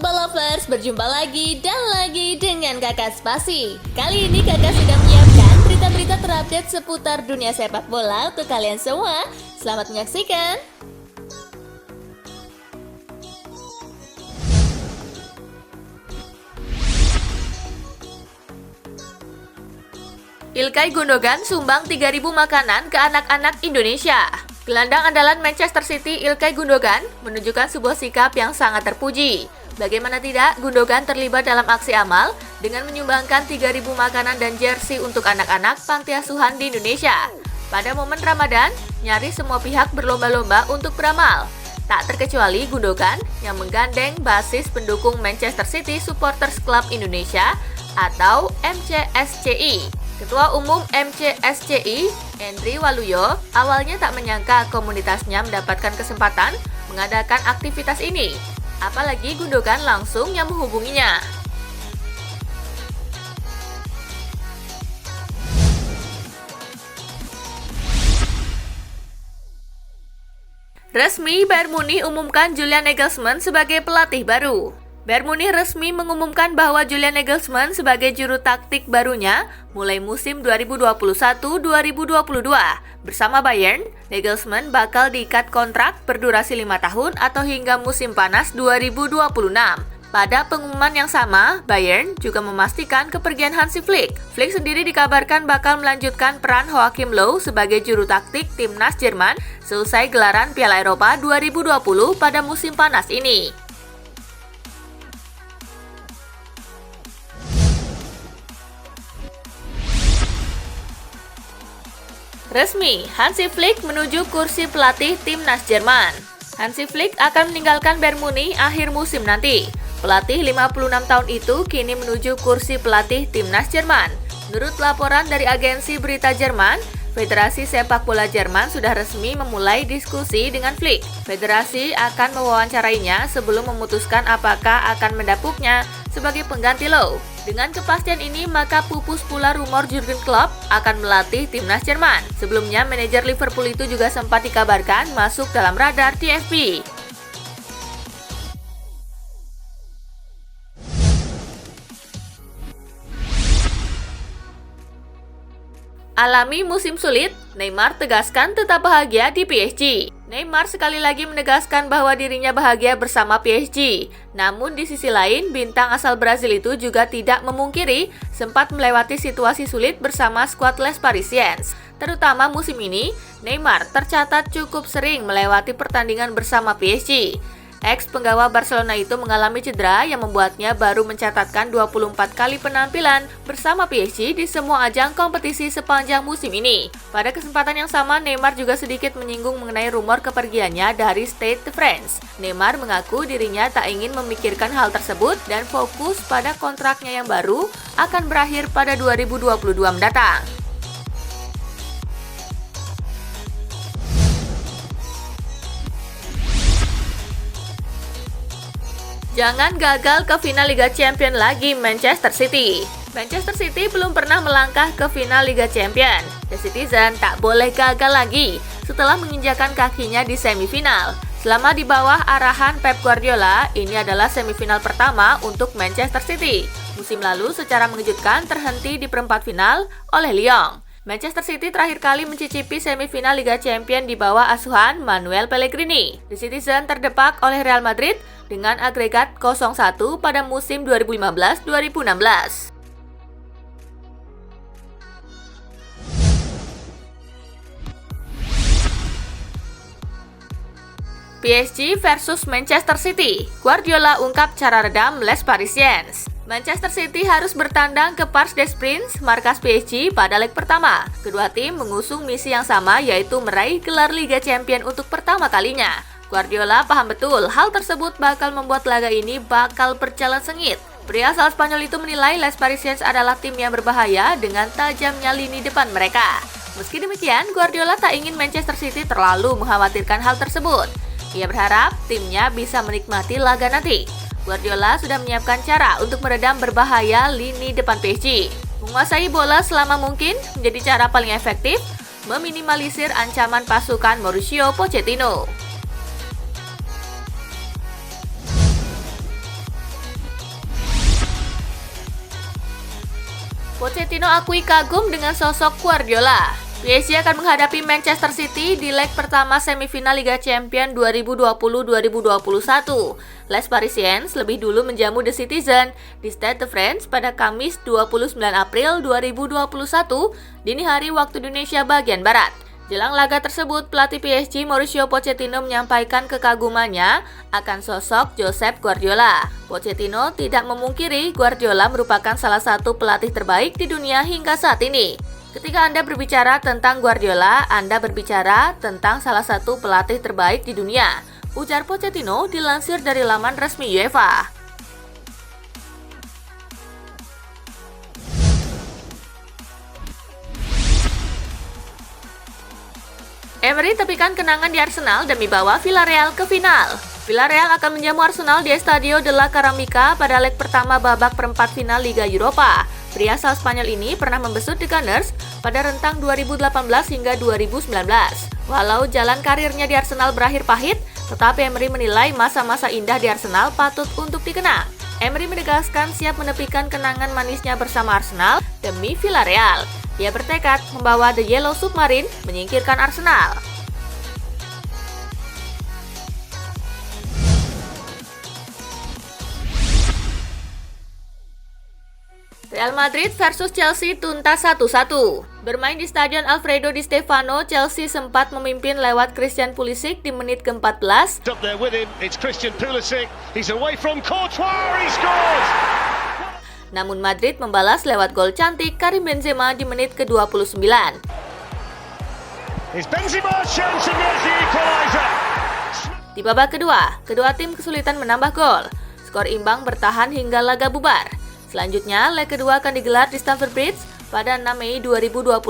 football lovers, berjumpa lagi dan lagi dengan Kakak Spasi. Kali ini Kakak sudah menyiapkan berita-berita terupdate seputar dunia sepak bola untuk kalian semua. Selamat menyaksikan. Ilkay Gundogan sumbang 3.000 makanan ke anak-anak Indonesia. Gelandang andalan Manchester City Ilkay Gundogan menunjukkan sebuah sikap yang sangat terpuji. Bagaimana tidak, Gundogan terlibat dalam aksi amal dengan menyumbangkan 3.000 makanan dan jersey untuk anak-anak panti asuhan di Indonesia. Pada momen Ramadan, nyaris semua pihak berlomba-lomba untuk beramal. Tak terkecuali Gundogan yang menggandeng basis pendukung Manchester City Supporters Club Indonesia atau MCSCI. Ketua Umum MCSCI, Henry Waluyo, awalnya tak menyangka komunitasnya mendapatkan kesempatan mengadakan aktivitas ini. Apalagi Gundogan langsung yang menghubunginya. Resmi, Bayern Munich umumkan Julian Nagelsmann sebagai pelatih baru. Bayern Munich resmi mengumumkan bahwa Julian Nagelsmann sebagai juru taktik barunya mulai musim 2021-2022. Bersama Bayern, Nagelsmann bakal diikat kontrak berdurasi 5 tahun atau hingga musim panas 2026. Pada pengumuman yang sama, Bayern juga memastikan kepergian Hansi Flick. Flick sendiri dikabarkan bakal melanjutkan peran Joachim Löw sebagai juru taktik timnas Jerman seusai gelaran Piala Eropa 2020 pada musim panas ini. Resmi, Hansi Flick menuju kursi pelatih timnas Jerman. Hansi Flick akan meninggalkan Bayern Munich akhir musim nanti. Pelatih 56 tahun itu kini menuju kursi pelatih timnas Jerman. Menurut laporan dari agensi berita Jerman, Federasi Sepak Bola Jerman sudah resmi memulai diskusi dengan Flick. Federasi akan mewawancarainya sebelum memutuskan apakah akan mendapuknya sebagai pengganti Löw. Dengan kepastian ini, maka pupus pula rumor Jurgen Klopp akan melatih timnas Jerman. Sebelumnya, manajer Liverpool itu juga sempat dikabarkan masuk dalam radar TFP. Alami musim sulit, Neymar tegaskan tetap bahagia di PSG. Neymar sekali lagi menegaskan bahwa dirinya bahagia bersama PSG. Namun di sisi lain, bintang asal Brazil itu juga tidak memungkiri sempat melewati situasi sulit bersama skuad Les Parisiens. Terutama musim ini, Neymar tercatat cukup sering melewati pertandingan bersama PSG. Ex-penggawa Barcelona itu mengalami cedera yang membuatnya baru mencatatkan 24 kali penampilan bersama PSG di semua ajang kompetisi sepanjang musim ini. Pada kesempatan yang sama, Neymar juga sedikit menyinggung mengenai rumor kepergiannya dari Stade de France. Neymar mengaku dirinya tak ingin memikirkan hal tersebut dan fokus pada kontraknya yang baru akan berakhir pada 2022 mendatang. Jangan gagal ke final Liga Champions lagi Manchester City. Manchester City belum pernah melangkah ke final Liga Champions. The Citizen tak boleh gagal lagi setelah menginjakan kakinya di semifinal. Selama di bawah arahan Pep Guardiola, ini adalah semifinal pertama untuk Manchester City. Musim lalu secara mengejutkan terhenti di perempat final oleh Lyon. Manchester City terakhir kali mencicipi semifinal Liga Champions di bawah asuhan Manuel Pellegrini. The Citizen terdepak oleh Real Madrid dengan agregat 0-1 pada musim 2015-2016. PSG versus Manchester City. Guardiola ungkap cara redam Les Parisiens. Manchester City harus bertandang ke Parc des Princes, markas PSG pada leg pertama. Kedua tim mengusung misi yang sama, yaitu meraih gelar Liga Champions untuk pertama kalinya. Guardiola paham betul hal tersebut bakal membuat laga ini bakal berjalan sengit. Pria asal Spanyol itu menilai Les Parisiens adalah tim yang berbahaya dengan tajamnya lini depan mereka. Meski demikian, Guardiola tak ingin Manchester City terlalu mengkhawatirkan hal tersebut. Ia berharap timnya bisa menikmati laga nanti. Guardiola sudah menyiapkan cara untuk meredam berbahaya lini depan PSG. Menguasai bola selama mungkin menjadi cara paling efektif meminimalisir ancaman pasukan Mauricio Pochettino. Pochettino akui kagum dengan sosok Guardiola. PSG akan menghadapi Manchester City di leg pertama semifinal Liga Champions 2020-2021. Les Parisiens lebih dulu menjamu The Citizen di Stade de France pada Kamis 29 April 2021 dini hari waktu Indonesia bagian Barat. Jelang laga tersebut, pelatih PSG Mauricio Pochettino menyampaikan kekagumannya akan sosok Josep Guardiola. Pochettino tidak memungkiri Guardiola merupakan salah satu pelatih terbaik di dunia hingga saat ini. Ketika Anda berbicara tentang Guardiola, Anda berbicara tentang salah satu pelatih terbaik di dunia, ujar Pochettino dilansir dari laman resmi UEFA. Emery tepikan kenangan di Arsenal demi bawa Villarreal ke final. Villarreal akan menjamu Arsenal di Estadio de la Cerámica pada leg pertama babak perempat final Liga Eropa. Pria asal Spanyol ini pernah membesut The Gunners pada rentang 2018 hingga 2019. Walau jalan karirnya di Arsenal berakhir pahit, tetapi Emery menilai masa-masa indah di Arsenal patut untuk dikenang. Emery menegaskan siap menepikan kenangan manisnya bersama Arsenal demi Villarreal. Dia bertekad membawa The Yellow Submarine menyingkirkan Arsenal. Real Madrid versus Chelsea tuntas 1-1. Bermain di Stadion Alfredo Di Stefano, Chelsea sempat memimpin lewat Christian Pulisic di menit ke-14. Namun Madrid membalas lewat gol cantik Karim Benzema di menit ke-29. Di babak kedua, kedua tim kesulitan menambah gol. Skor imbang bertahan hingga laga bubar. Selanjutnya, leg kedua akan digelar di Stamford Bridge pada 6 Mei 2021.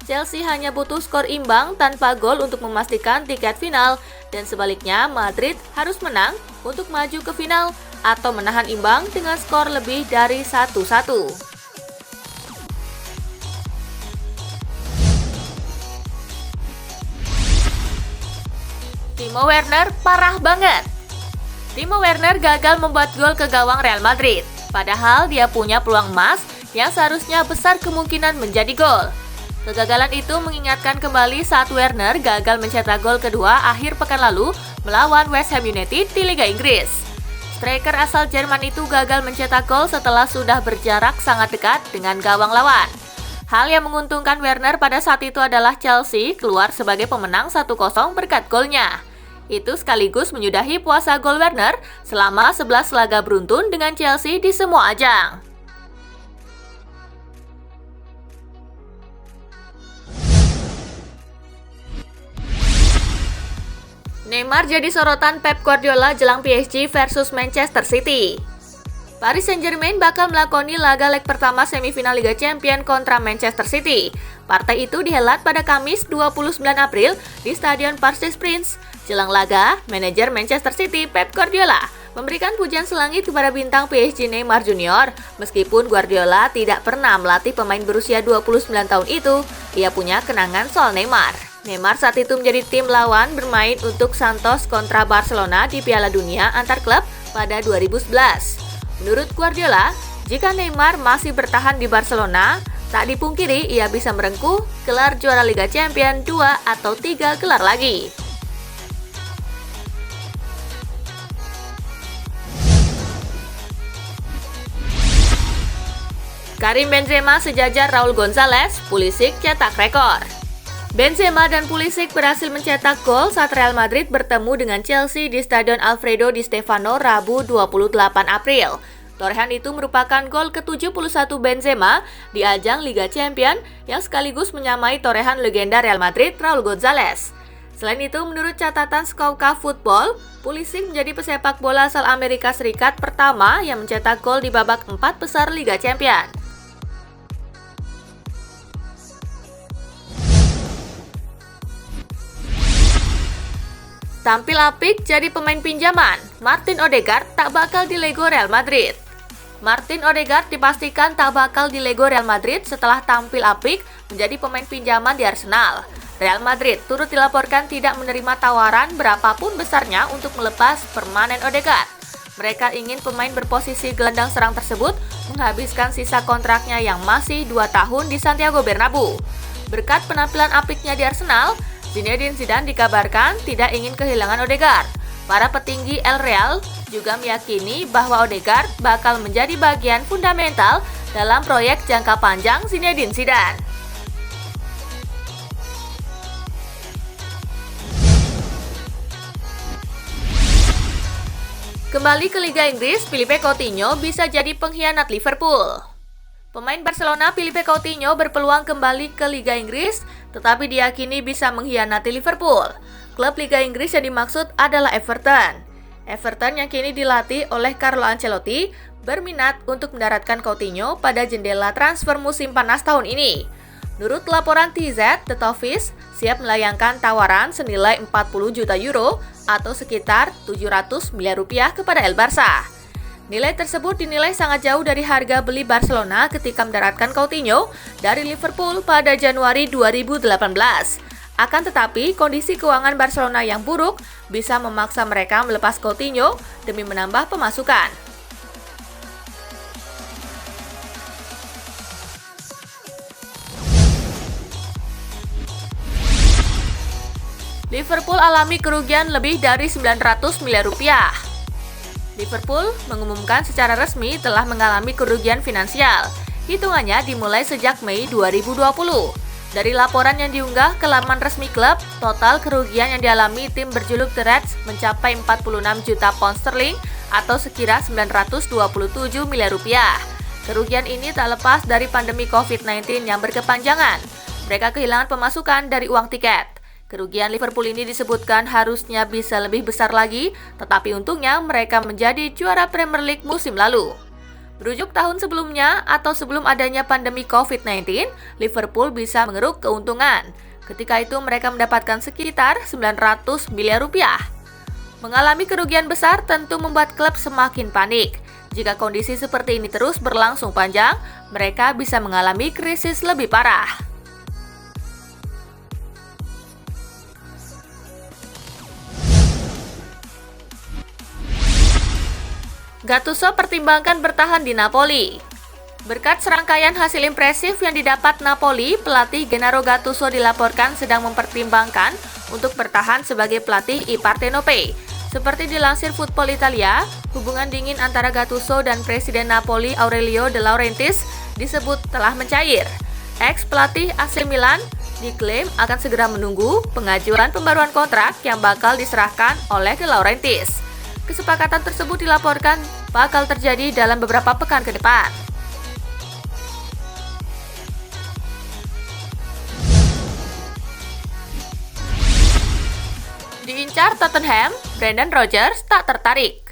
Chelsea hanya butuh skor imbang tanpa gol untuk memastikan tiket final, dan sebaliknya Madrid harus menang untuk maju ke final atau menahan imbang dengan skor lebih dari 1-1. Timo Werner parah banget. Timo Werner gagal membuat gol ke gawang Real Madrid, padahal dia punya peluang emas yang seharusnya besar kemungkinan menjadi gol. Kegagalan itu mengingatkan kembali saat Werner gagal mencetak gol kedua akhir pekan lalu melawan West Ham United di Liga Inggris. Striker asal Jerman itu gagal mencetak gol setelah sudah berjarak sangat dekat dengan gawang lawan. Hal yang menguntungkan Werner pada saat itu adalah Chelsea keluar sebagai pemenang 1-0 berkat golnya. Itu sekaligus menyudahi puasa gol Werner selama 11 laga beruntun dengan Chelsea di semua ajang. Neymar jadi sorotan Pep Guardiola jelang PSG versus Manchester City. Paris Saint-Germain bakal melakoni laga leg pertama semifinal Liga Champions kontra Manchester City. Partai itu dihelat pada Kamis 29 April di Stadion Parc des Princes. Jelang laga, manajer Manchester City Pep Guardiola memberikan pujian selangit kepada bintang PSG Neymar Junior. Meskipun Guardiola tidak pernah melatih pemain berusia 29 tahun itu, ia punya kenangan soal Neymar. Neymar saat itu menjadi tim lawan bermain untuk Santos kontra Barcelona di Piala Dunia antar klub pada 2011. Menurut Guardiola, jika Neymar masih bertahan di Barcelona, tak dipungkiri ia bisa merengkuh gelar juara Liga Champions 2 atau 3 gelar lagi. Karim Benzema sejajar Raul Gonzalez, Pulisic cetak rekor. Benzema dan Pulisic berhasil mencetak gol saat Real Madrid bertemu dengan Chelsea di Stadion Alfredo Di Stefano Rabu 28 April. Torehan itu merupakan gol ke-71 Benzema di ajang Liga Champions yang sekaligus menyamai torehan legenda Real Madrid Raul Gonzalez. Selain itu, menurut catatan Scout Football, Pulisic menjadi pesepak bola asal Amerika Serikat pertama yang mencetak gol di babak 4 besar Liga Champions. Tampil apik jadi pemain pinjaman, Martin Odegaard tak bakal dilego Real Madrid. Martin Odegaard dipastikan tak bakal dilego Real Madrid setelah tampil apik menjadi pemain pinjaman di Arsenal. Real Madrid turut dilaporkan tidak menerima tawaran berapapun besarnya untuk melepas permanen Odegaard. Mereka ingin pemain berposisi gelandang serang tersebut menghabiskan sisa kontraknya yang masih 2 tahun di Santiago Bernabeu. Berkat penampilan apiknya di Arsenal, Zinedine Zidane dikabarkan tidak ingin kehilangan Odegaard. Para petinggi El Real juga meyakini bahwa Odegaard bakal menjadi bagian fundamental dalam proyek jangka panjang Zinedine Zidane. Kembali ke Liga Inggris, Philippe Coutinho bisa jadi pengkhianat Liverpool. Pemain Barcelona Philippe Coutinho berpeluang kembali ke Liga Inggris, tetapi diyakini bisa mengkhianati Liverpool. Klub Liga Inggris yang dimaksud adalah Everton. Everton yang kini dilatih oleh Carlo Ancelotti berminat untuk mendaratkan Coutinho pada jendela transfer musim panas tahun ini. Menurut laporan TZ, The Toffees siap melayangkan tawaran senilai 40 juta euro atau sekitar 700 miliar rupiah kepada El Barça. Nilai tersebut dinilai sangat jauh dari harga beli Barcelona ketika mendaratkan Coutinho dari Liverpool pada Januari 2018. Akan tetapi, kondisi keuangan Barcelona yang buruk bisa memaksa mereka melepas Coutinho demi menambah pemasukan. Liverpool alami kerugian lebih dari 900 miliar rupiah. Liverpool mengumumkan secara resmi telah mengalami kerugian finansial. Hitungannya dimulai sejak Mei 2020. Dari laporan yang diunggah ke laman resmi klub, total kerugian yang dialami tim berjuluk The Reds mencapai 46 juta pound sterling atau sekira 927 miliar rupiah. Kerugian ini tak lepas dari pandemi COVID-19 yang berkepanjangan. Mereka kehilangan pemasukan dari uang tiket. Kerugian Liverpool ini disebutkan harusnya bisa lebih besar lagi, tetapi untungnya mereka menjadi juara Premier League musim lalu. Merujuk tahun sebelumnya atau sebelum adanya pandemi COVID-19, Liverpool bisa mengeruk keuntungan. Ketika itu mereka mendapatkan sekitar 900 miliar rupiah. Mengalami kerugian besar tentu membuat klub semakin panik. Jika kondisi seperti ini terus berlangsung panjang, mereka bisa mengalami krisis lebih parah. Gattuso pertimbangkan bertahan di Napoli. Berkat serangkaian hasil impresif yang didapat Napoli, pelatih Gennaro Gattuso dilaporkan sedang mempertimbangkan untuk bertahan sebagai pelatih I Partenope. Seperti dilansir Football Italia, hubungan dingin antara Gattuso dan Presiden Napoli Aurelio De Laurentiis disebut telah mencair. Ex-pelatih AC Milan diklaim akan segera menunggu pengajuan pembaruan kontrak yang bakal diserahkan oleh De Laurentiis. Kesepakatan tersebut dilaporkan bakal terjadi dalam beberapa pekan ke depan. Diincar Tottenham, Brendan Rodgers tak tertarik.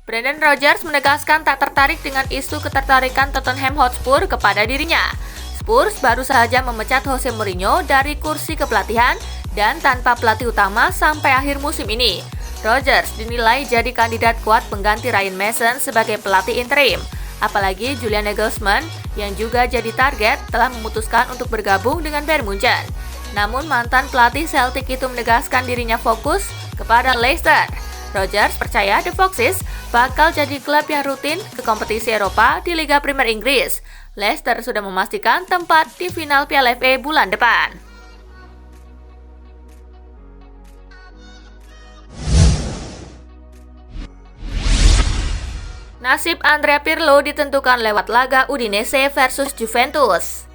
Brendan Rodgers menegaskan tak tertarik dengan isu ketertarikan Tottenham Hotspur kepada dirinya. Spurs baru saja memecat Jose Mourinho dari kursi kepelatihan dan tanpa pelatih utama sampai akhir musim ini. Rodgers dinilai jadi kandidat kuat pengganti Ryan Mason sebagai pelatih interim. Apalagi Julian Nagelsmann yang juga jadi target telah memutuskan untuk bergabung dengan Bayern Munchen. Namun mantan pelatih Celtic itu menegaskan dirinya fokus kepada Leicester. Rodgers percaya The Foxes bakal jadi klub yang rutin ke kompetisi Eropa di Liga Premier Inggris. Leicester sudah memastikan tempat di final Piala FA bulan depan. Nasib Andrea Pirlo ditentukan lewat laga Udinese versus Juventus.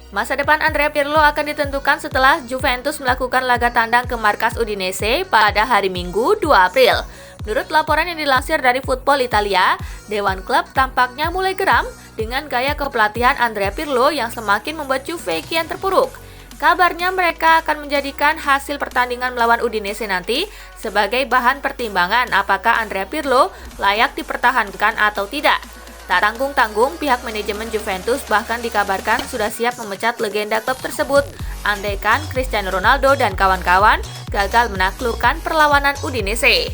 Masa depan Andrea Pirlo akan ditentukan setelah Juventus melakukan laga tandang ke markas Udinese pada hari Minggu 2 April. Menurut laporan yang dilansir dari Football Italia, Dewan Klub tampaknya mulai geram dengan gaya kepelatihan Andrea Pirlo yang semakin membuat Juve kian terpuruk. Kabarnya mereka akan menjadikan hasil pertandingan melawan Udinese nanti sebagai bahan pertimbangan apakah Andrea Pirlo layak dipertahankan atau tidak. Tak tanggung-tanggung, pihak manajemen Juventus bahkan dikabarkan sudah siap memecat legenda klub tersebut andaikan Cristiano Ronaldo dan kawan-kawan gagal menaklukkan perlawanan Udinese.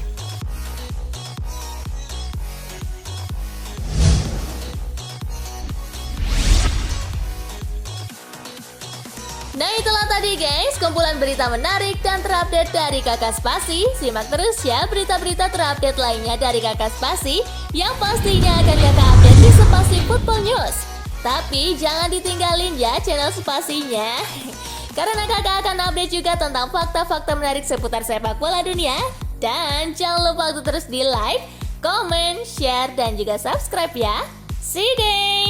Nah itulah tadi guys, kumpulan berita menarik dan terupdate dari Kakak Spasi. Simak terus ya berita-berita terupdate lainnya dari Kakak Spasi yang pastinya akan Kakak update di Spasi Football News. Tapi jangan ditinggalin ya channel Spasinya. Karena Kakak akan update juga tentang fakta-fakta menarik seputar sepak bola dunia. Dan jangan lupa untuk terus di like, comment, share, dan juga subscribe ya. See you guys!